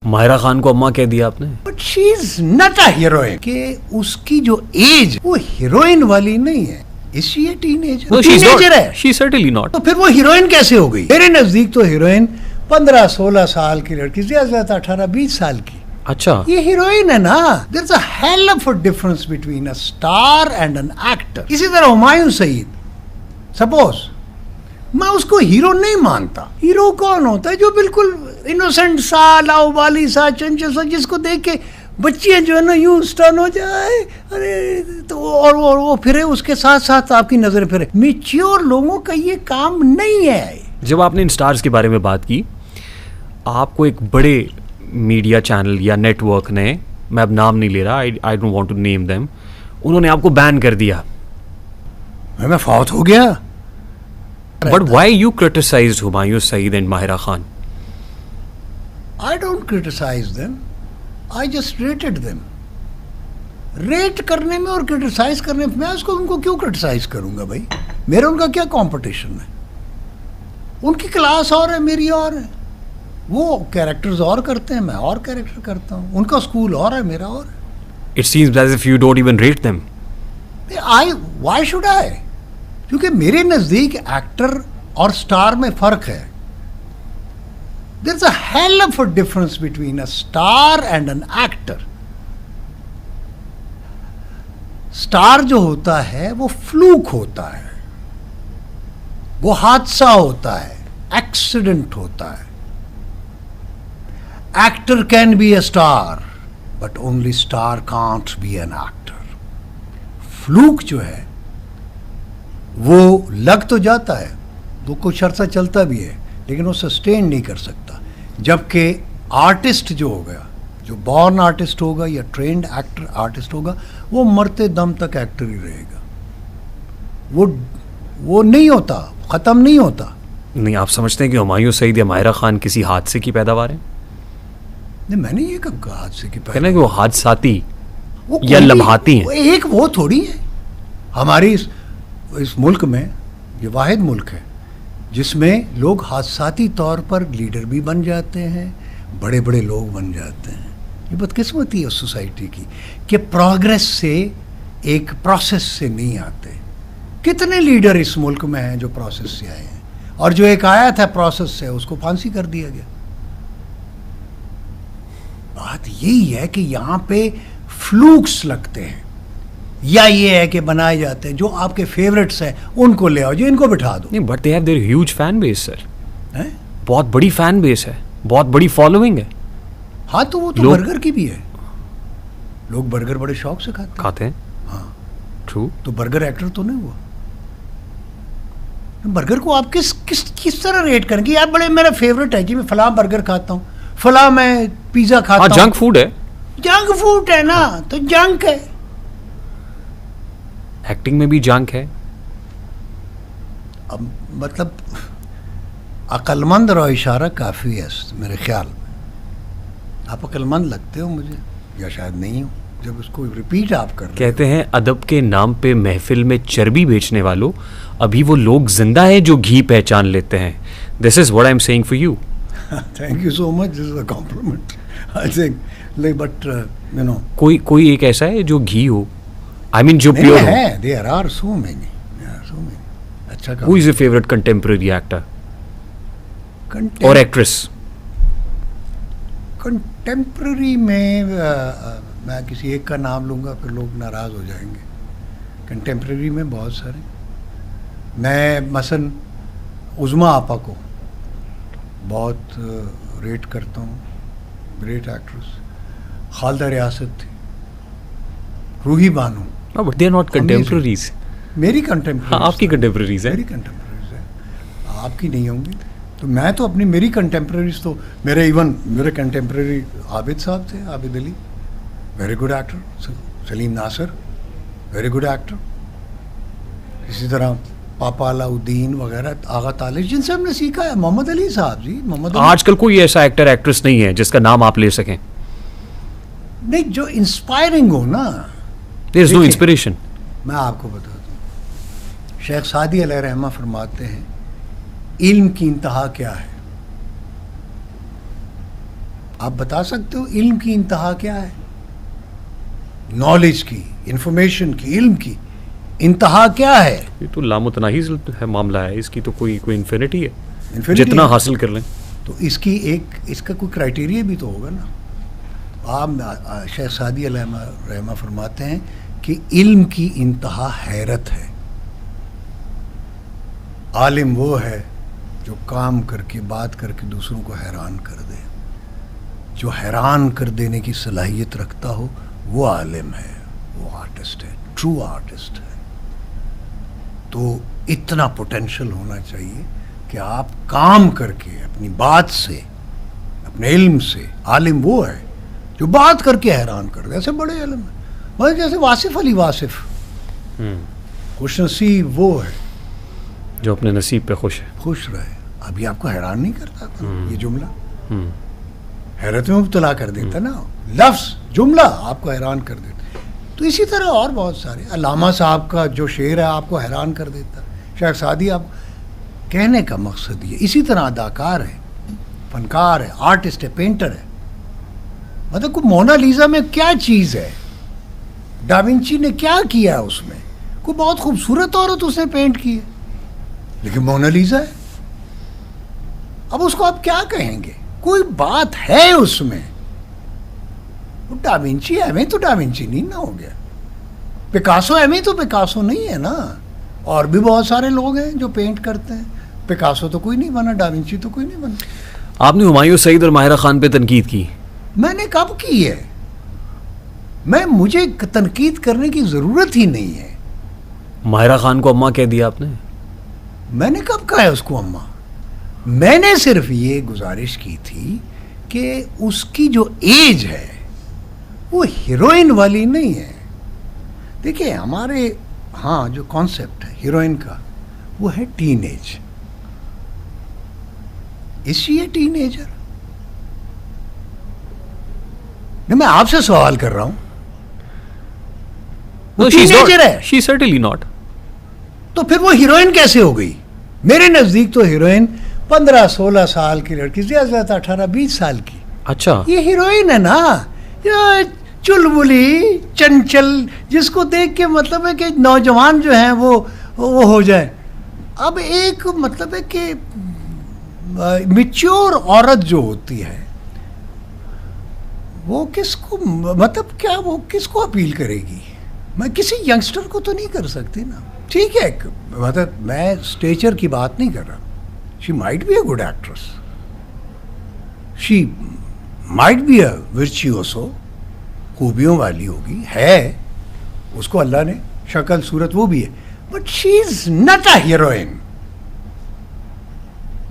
माहिरा खान को अम्मा कह दिया आपने। But she is not a heroine, कि उसकी जो एज वो हीरोइन वाली नहीं है। Is she a teenager? No, she's teenager not. है। She's certainly not. तो फिर वो हीरोइन कैसे हो गई? मेरे नजदीक तो हीरोइन 15-16 साल की लड़की, ज्यादा 18-20 साल की, अच्छा, ये हीरोइन है ना। There is a hell of a difference between a star and an actor. इसी तरह हुमायूं सईद, सपोज मैं उसको हीरो नहीं मानता। हीरो कौन होता है? जो बिल्कुल इनोसेंट सा, लाउबाली सा, चंचल सा, जिसको देख के बच्चियां जो है ना यूं स्टन हो जाए, अरे तो और वो फिरे उसके साथ साथ आपकी नजर फिरे। मैच्योर लोगों का ये काम नहीं है। जब आपने इन स्टार्स के बारे में बात की, आपको एक बड़े मीडिया चैनल या नेटवर्क ने, मैं अब नाम नहीं ले रहा, I don't want to name them, उन्होंने आपको बैन कर दिया। मैं फौत हो गया। But why you criticized Humayun Saeed and Mahira Khan? I don't criticize them, I just rated them. Rate करने में और क्रिटिसाइज करने में मैं उनको क्यों क्रिटिसाइज करूंगा भाई? मेरा उनका क्या कंपटीशन है? उनकी क्लास और है, मेरी और है। वो कैरेक्टर्स और करते हैं, मैं और कैरेक्टर करता हूँ। उनका स्कूल और है, मेरा और है। It seems as if you don't even rate them. Why should I? क्योंकि मेरे नजदीक एक्टर और स्टार में फर्क है। There is a hell of a difference between a star and an actor. Star जो होता है वो फ्लूक होता है, वो हादसा होता है, एक्सीडेंट होता है। Actor can be a star, but only star can't be an actor. Fluke जो है वो लग तो जाता है, वो कुछ अरसा चलता भी है, लेकिन वो सस्टेन नहीं कर सकता। जबकि आर्टिस्ट जो होगा, जो बॉर्न आर्टिस्ट होगा या ट्रेंड एक्टर आर्टिस्ट होगा, वो मरते दम तक एक्टर ही रहेगा। वो नहीं होता, ख़त्म नहीं होता। नहीं, आप समझते हैं कि हुमायूं सईद या माहिरा खान किसी हादसे की पैदावार है? नहीं, मैंने ये कहा हादसे की कहना कि वो हादसाती वो या लम्हाती हैं। एक वो थोड़ी है। हमारी इस मुल्क में ये वाहिद मुल्क है जिसमें लोग हादसाती तौर पर लीडर भी बन जाते हैं, बड़े बड़े लोग बन जाते हैं। ये बदकिस्मती है उस सोसाइटी की कि प्रोग्रेस से, एक प्रोसेस से नहीं आते। कितने लीडर इस मुल्क में हैं जो प्रोसेस से आए हैं, और जो एक आया था प्रोसेस से उसको फांसी कर दिया गया। बात यही है कि यहाँ पे फ्लूक्स लगते हैं, या ये है कि बनाए जाते हैं। जो आपके फेवरेट्स हैं उनको ले आओ, जो इनको बिठा दो। नहीं, but they have their huge fan base sir. हैं? बहुत बड़ी फैन बेस है, बहुत बड़ी फॉलोइंग है। हाँ, तो वो तो बर्गर की भी है। लोग बर्गर बड़े शौक से खाते हैं। हाँ, ट्रू। तो बर्गर एक्टर तो नहीं हुआ। बर्गर को आप किस तरह रेट करेंगे? यार बड़े मेरा फेवरेट है जी, मैं फलां बर्गर खाता हूँ, फलां मैं पिज्जा खाता हूँ। जंक फूड है। जंक फूड है ना, तो जंक है। एक्टिंग में भी जंक है। अब मतलब अक्लमंद और इशारा काफ़ी है मेरे ख्याल में। आप अक्लमंद लगते हो मुझे, या शायद नहीं हो, जब उसको रिपीट आप कर रहे हो। कहते हैं अदब के नाम पे महफिल में चर्बी बेचने वालों, अभी वो लोग जिंदा हैं जो घी पहचान लेते हैं। This is what I am saying for you. Thank you so much, this is a compliment I think. But you know, कोई एक ऐसा है जो घी हो, आई मीन जो प्योर हो? है, देयर आर सो मेनी। अच्छा, who is your favourite contemporary actor और एक्ट्रेस? कंटेम्परेरी में मैं किसी एक का नाम लूँगा फिर लोग नाराज़ हो जाएंगे। कंटेम्परेरी में बहुत सारे, मैं मसलन उज़मा आपा को बहुत रेट करता हूँ, ग्रेट एक्ट्रेस। खालिदा रियासत थी, Roohi Bano. But they are not contemporaries. मेरी कंटेम्परेरी। हाँ, आपकी कंटेम्परेरीज है। मेरी कंटेम्परेरीज है, आपकी नहीं होंगी। तो मैं तो अपनी, मेरी कंटेम्परेरीज तो मेरे कंटेम्परेरी आबिद साहब थे, Abid Ali, very good actor. Salim Nasir, very good actor. इसी तरह पापा अलाउद्दीन वगैरह, आगा तालिब, जिनसे हमने सीखा है। मोहम्मद अली साहब जी, मोहम्मद अली। आजकल कोई ऐसा एक्टर एक्ट्रेस नहीं है जिसका नाम आप ले सकें? नहीं, जो इंस्पायरिंग हो ना। There is no inspiration. मैं आपको बता दूं, शेख सादी अलैहि रहमा फरमाते हैं, इल्म की इंतहा क्या है? आप बता सकते हो इल्म की इंतहा क्या है? नॉलेज की, इंफॉर्मेशन की, इल्म की इंतहा क्या है? ये तो लामुतनाही है मामला है, इसकी तो कोई इन्फिनिटी है, Infinity जितना है। हासिल कर लें। तो इसका कोई क्राइटेरिया भी तो होगा ना। आप शेख सादी रहमा फरमाते हैं कि इल्म की इंतहा हैरत है। आलिम वो है जो काम करके, बात करके दूसरों को हैरान कर दे। जो हैरान कर देने की सलाहियत रखता हो वो आलिम है, वो आर्टिस्ट है, ट्रू आर्टिस्ट है। तो इतना पोटेंशियल होना चाहिए कि आप काम करके, अपनी बात से, अपने इल्म से, आलिम वो है जो बात करके हैरान कर दे। ऐसे बड़े इल्म है, मतलब जैसे वासिफ अली वासिफ, खुशनसीब वो है जो अपने नसीब पे खुश है। खुश रहे। अभी आपको हैरान नहीं करता ये जुमला? हैरत में मुब्तला कर देता ना, लफ्ज़ जुमला आपको हैरान कर देता। तो इसी तरह और बहुत सारे, अल्लामा साहब का जो शेर है आपको हैरान कर देता। शेख सादी, आप कहने का मकसद ये, इसी तरह अदाकार है, फनकार है, आर्टिस्ट है, पेंटर है। मतलब को मोनालिसा में क्या चीज़ है, डाविंची ने क्या किया उसमें? कोई बहुत खूबसूरत औरत उसने पेंट की है, लेकिन मोनालिसा है। अब उसको आप क्या कहेंगे? कोई बात है उसमें। वो डाविंची है में तो डाविंची नहीं ना हो गया, पिकासो है में तो पिकासो नहीं है ना। और भी बहुत सारे लोग हैं जो पेंट करते हैं। पिकासो तो कोई नहीं बना, डाविंची तो कोई नहीं बना। आपने हुमायूं सईद और माहिरा खान पे तनकीद की। मैंने कब की है? मुझे तनकीद करने की ज़रूरत ही नहीं है। माहिरा खान को अम्मा कह दिया आपने। मैंने कब कहा है उसको अम्मा? मैंने सिर्फ ये गुजारिश की थी कि उसकी जो एज है वो हीरोइन वाली नहीं है। देखिए हमारे हाँ जो कॉन्सेप्ट है हीरोइन का वो है teenage. Is she A teenager? नहीं, मैं आपसे सवाल कर रहा हूं। वो टीनेजर है? She certainly not. तो फिर वो हीरोइन कैसे हो गई? मेरे नजदीक तो हीरोइन 15-16 साल की लड़की, ज्यादा 18-20 साल की। अच्छा, ये हीरोइन है ना, ये चुलबुली चंचल, जिसको देख के मतलब है कि नौजवान जो हैं वो हो जाए। अब एक मतलब है कि मैच्योर औरत जो होती है वो किसको, मतलब क्या वो किसको अपील करेगी? मैं किसी यंगस्टर को तो नहीं कर सकती ना। ठीक है, मतलब मैं स्टेचर की बात नहीं कर रहा। She might be a good actress, she might be a virtuoso, खूबियों वाली होगी, है उसको अल्लाह ने शक्ल सूरत वो भी है, but she is not a heroine.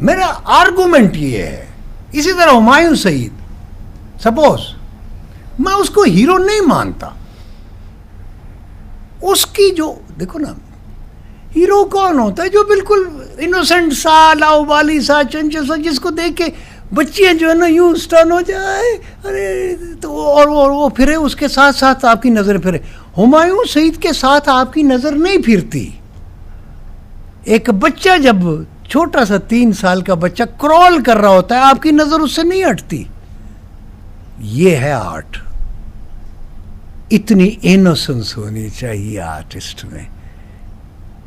मेरा आर्गुमेंट ये है। इसी तरह हुमायूं सईद, सपोज मैं उसको हीरो नहीं मानता। उसकी जो देखो ना, हीरो कौन होता है? जो बिल्कुल इनोसेंट सा, लाउबाली सा, चंचल सा, जिसको देख के बच्चियां जो है ना यूं स्टन हो जाए, अरे तो और वो फिरे, उसके साथ साथ आपकी नज़र फिरे। हुमायूं सईद के साथ आपकी नज़र नहीं फिरती। एक बच्चा जब छोटा सा 3 साल का बच्चा क्रॉल कर रहा होता है, आपकी नज़र उससे नहीं हटती। ये है आर्ट। इतनी इनोसेंस होनी चाहिए आर्टिस्ट में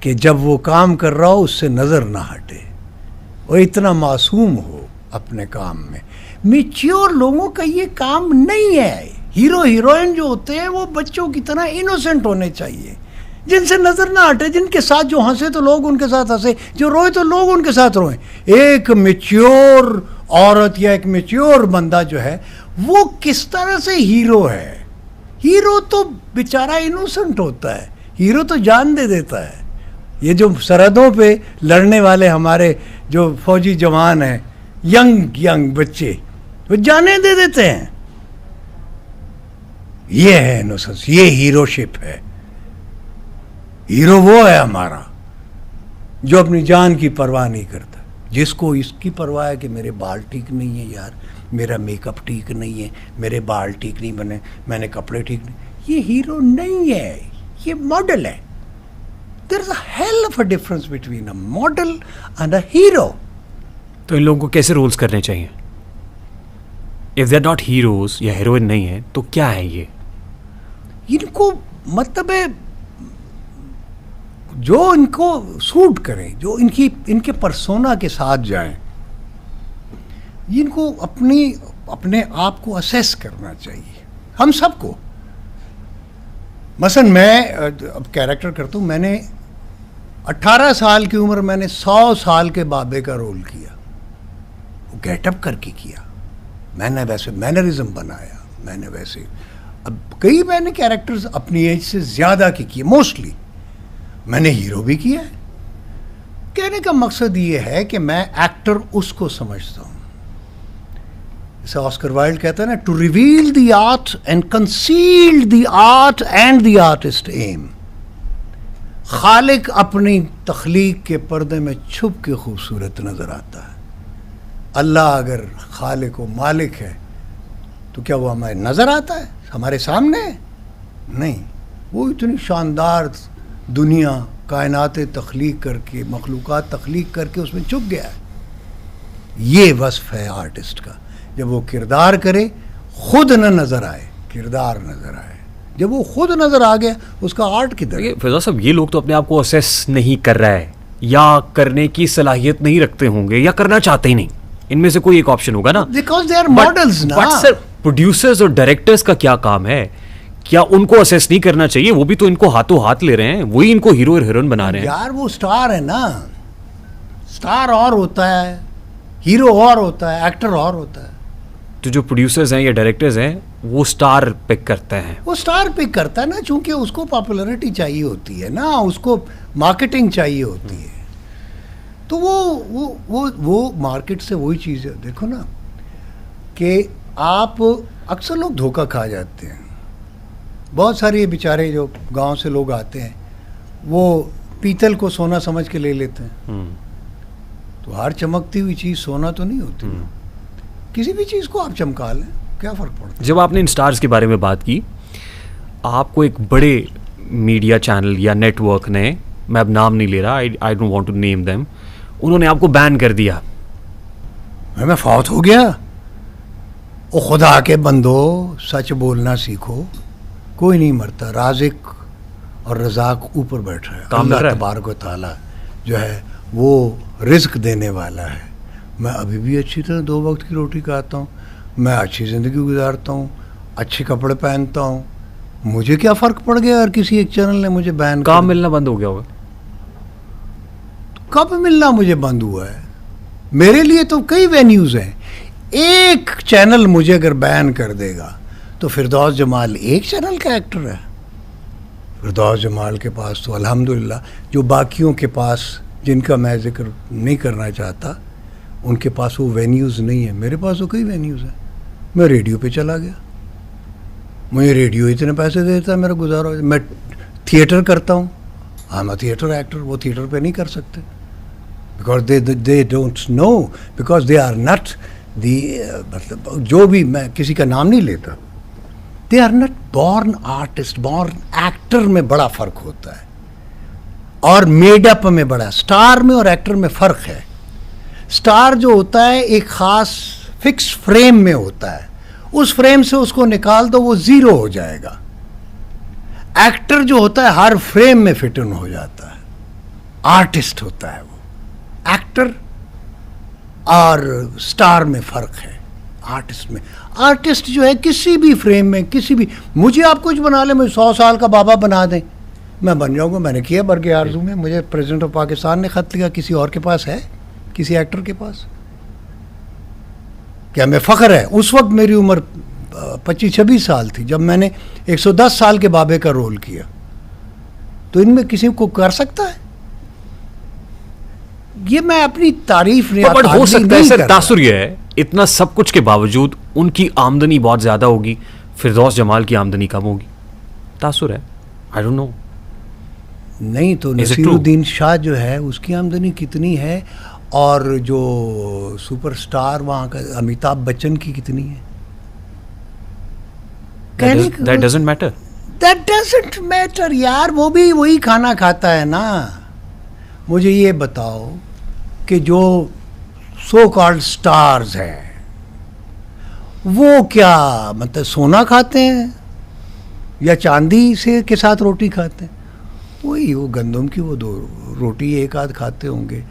कि जब वो काम कर रहा हो उससे नज़र ना हटे, और इतना मासूम हो अपने काम में। मैच्योर लोगों का ये काम नहीं है। हीरो हीरोइन जो होते हैं वो बच्चों की तरह इनोसेंट होने चाहिए, जिनसे नज़र ना हटे, जिनके साथ जो हंसे तो लोग उनके साथ हंसे, जो रोए तो लोग उनके साथ रोए। एक मैच्योर औरत या एक मैच्योर बंदा जो है वो किस तरह से हीरो है? हीरो तो बेचारा इनोसेंट होता है, हीरो तो जान दे देता है। ये जो सरहदों पे लड़ने वाले हमारे जो फौजी जवान हैं, यंग बच्चे, वो जाने दे देते हैं। ये है इनोसेंस, ये हीरोशिप है। हीरो वो है हमारा जो अपनी जान की परवाह नहीं करता, जिसको इसकी परवाह है कि मेरे बाल ठीक नहीं है यार, मेरा मेकअप ठीक नहीं है, मेरे बाल ठीक नहीं बने, मैंने कपड़े ठीक नहीं। ये हीरो नहीं है, ये मॉडल है। There is a hell of a difference between a model and a hero. तो इन लोगों को कैसे रोल्स करने चाहिए? If they are not heroes या हीरोइन नहीं है तो क्या है ये? इनको मतलब है जो इनको सूट करे, जो इनके पर्सोना के साथ जाए, इनको अपने आप को असेस करना चाहिए, हम सबको। मसलन मैं अब कैरेक्टर करता हूँ, मैंने 18 साल की उम्र मैंने 100 साल के बाबे का रोल किया, वो गेटअप करके किया, मैंने वैसे मैनरिज्म बनाया, मैंने वैसे अब कई मैंने कैरेक्टर्स अपनी एज से ज़्यादा के किए, मोस्टली मैंने हीरो भी किया है। कहने का मकसद ये है कि मैं एक्टर उसको समझता हूँ, जैसे ऑस्कर वाइल्ड कहता है ना, to reveal the art and conceal the art and the artist aim. खालिक अपनी तख्लीक के पर्दे में छुप के खूबसूरत नजर आता है। अल्लाह अगर खालिक व मालिक है तो क्या वो हमें नजर आता है, हमारे सामने? नहीं, वो इतनी शानदार दुनिया कायनात तख्लीक करके, मखलूक़ात तख्लीक करके उसमें छुप गया है। ये वस्फ है आर्टिस्ट का, जब वो किरदार करे खुद न नज़र आए, किरदार नज़र आए। जब वो खुद नज़र आ गया उसका आर्ट किधर है? फिजा साहब, ये लोग तो अपने आप को असेस नहीं कर रहा है या करने की सलाहियत नहीं रखते होंगे या करना चाहते ही नहीं, इनमें से कोई एक ऑप्शन होगा ना, बिकॉज दे आर मॉडल्स ना। बट सर, प्रोड्यूसर्स और डायरेक्टर्स का क्या काम है? क्या उनको असेस नहीं करना चाहिए? वो भी तो इनको हाथों हाथ ले रहे हैं, वही इनको हीरो और हीरोइन बना रहे हैं। यार वो स्टार है ना, स्टार और होता है, हीरो और होता है, एक्टर और होता है। तो जो प्रोड्यूसर्स हैं या डायरेक्टर्स हैं वो स्टार पिक करते हैं, वो स्टार पिक करता है ना, चूंकि उसको पॉपुलैरिटी चाहिए होती है ना, उसको मार्केटिंग चाहिए होती है, तो वो मार्केट से वही चीज़ है। देखो ना कि आप अक्सर लोग धोखा खा जाते हैं। बहुत सारे बेचारे जो गांव से लोग आते हैं वो पीतल को सोना समझ के ले लेते हैं। तो हर चमकती हुई चीज़ सोना तो नहीं होती, किसी भी चीज़ को आप चमका लें, क्या फ़र्क पड़ता है? जब आपने इन स्टार्स के बारे में बात की, आपको एक बड़े मीडिया चैनल या नेटवर्क ने, मैं अब नाम नहीं ले रहा, I don't want to name them, उन्होंने आपको बैन कर दिया। मैं फौत हो गया? ओ खुदा के बंदो, सच बोलना सीखो, कोई नहीं मरता, राज़िक और रज़ाक ऊपर बैठ रहा है। अल्लाह तबारक व तआला जो है वो रिज़्क देने वाला है। मैं अभी भी अच्छी तरह 2 वक्त की रोटी खाता हूँ, मैं अच्छी ज़िंदगी गुजारता हूँ, अच्छे कपड़े पहनता हूँ, मुझे क्या फ़र्क पड़ गया अगर किसी एक चैनल ने मुझे बैन काम मिलना बंद हो गया होगा? कब मिलना मुझे बंद हुआ है? मेरे लिए तो कई वेन्यूज़ हैं। एक चैनल मुझे अगर बैन कर देगा तो फिरदौस जमाल एक चैनल का एक्टर है। फिरदौस जमाल के पास तो अल्हम्दुलिल्लाह, जो बाकियों के पास जिनका मैं जिक्र नहीं करना चाहता, उनके पास वो वेन्यूज़ नहीं है, मेरे पास तो कई वेन्यूज़ हैं। मैं रेडियो पे चला गया, मुझे रेडियो इतने पैसे देता है, मेरा गुजारा। मैं थिएटर करता हूँ, I am a theatre actor, वो थिएटर पे नहीं कर सकते, because they don't know, because they are not the, मतलब जो भी, मैं किसी का नाम नहीं लेता, they are not born artist. Born actor में बड़ा फ़र्क होता है और मेडअप में बड़ा, स्टार में और एक्टर में फ़र्क है। स्टार जो होता है एक ख़ास फिक्स फ्रेम में होता है, उस फ्रेम से उसको निकाल दो वो ज़ीरो हो जाएगा। एक्टर जो होता है हर फ्रेम में फिट इन हो जाता है, आर्टिस्ट होता है वो। एक्टर और स्टार में फ़र्क है। आर्टिस्ट में, आर्टिस्ट जो है किसी भी फ्रेम में, किसी भी, मुझे आप कुछ बना लें, मुझे 100 साल का बाबा बना दें, मैं बन जाऊंगा। मैंने किया बरगे आरज़ू में, मुझे प्रेसिडेंट ऑफ पाकिस्तान ने ख़त लिया, किसी और के पास है, किसी एक्टर के पास? क्या मैं फ़ख्र है? उस वक्त मेरी उम्र 25-26 साल थी जब मैंने 110 साल के बाबे का रोल किया। तो इनमें किसी को कर सकता है? ये मैं अपनी तारीफ नहीं, बट हो सकता है सर, तासुर ये है, इतना सब कुछ के बावजूद उनकी आमदनी बहुत ज़्यादा होगी, फिरदौस जमाल की आमदनी कम होगी। तासुर है, आई डोंट नो। नहीं तो नसीरुद्दीन शाह जो है उसकी आमदनी कितनी है, और जो सुपरस्टार वहाँ का अमिताभ बच्चन की कितनी है? That doesn't matter. That doesn't matter यार, वो भी वही खाना खाता है ना। मुझे ये बताओ कि जो सो कॉल्ड स्टार्स हैं वो क्या मतलब सोना खाते हैं या चांदी से के साथ रोटी खाते हैं? वही वो गंदम की वो दो रोटी एक आध खाते होंगे,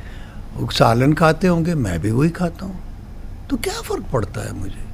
वो सालन खाते होंगे, मैं भी वही खाता हूँ, तो क्या फ़र्क पड़ता है मुझे?